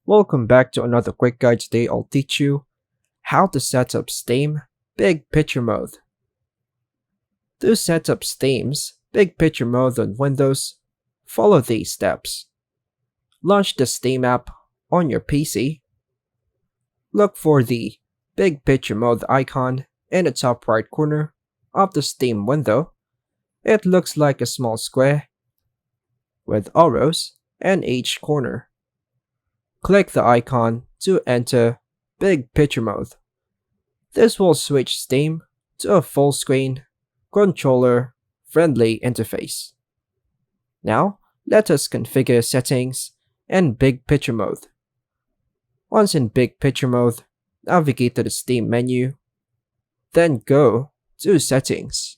Welcome back to another quick guide. Today I'll teach you how to set up Steam Big Picture Mode. To set up Steam's Big Picture Mode on Windows, follow these steps. Launch the Steam app on your PC. Look for the Big Picture Mode icon in the top right corner of the Steam window. It looks like a small square with arrows in each corner. Click the icon to enter Big Picture Mode. This will switch Steam to a full screen, controller friendly interface. Now, let us configure settings in Big Picture Mode. Once in Big Picture Mode, navigate to the Steam menu, then go to Settings.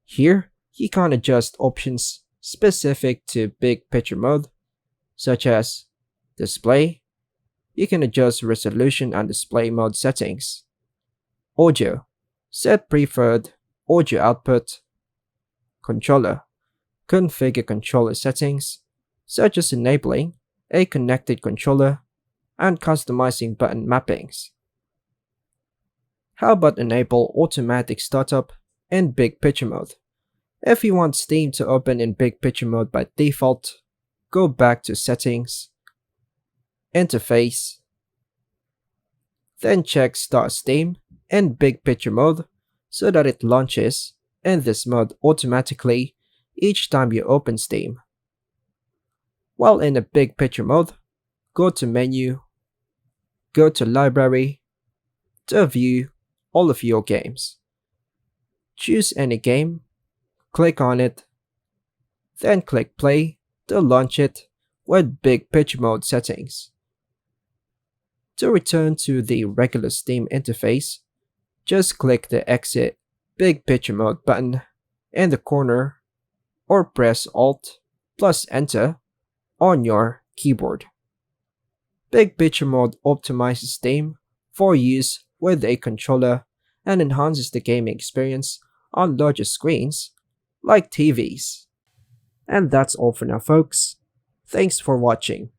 Here, you can adjust options specific to Big Picture Mode, such as Display. You can adjust resolution and display mode settings. Audio. Set preferred audio output. Controller. Configure controller settings, such as enabling a connected controller and customizing button mappings. How about enable automatic startup in Big Picture Mode? If you want Steam to open in Big Picture Mode by default, go back to Settings, Interface, then check Start Steam in Big Picture Mode so that it launches in this mode automatically each time you open Steam. While in the Big Picture Mode, go to Menu, go to Library to view all of your games. Choose any game, click on it, then click Play to launch it with Big Picture Mode settings. To return to the regular Steam interface, just click the Exit Big Picture Mode button in the corner or press Alt plus Enter on your keyboard. Big Picture Mode optimizes Steam for use with a controller and enhances the gaming experience on larger screens like TVs. And that's all for now, folks. Thanks for watching.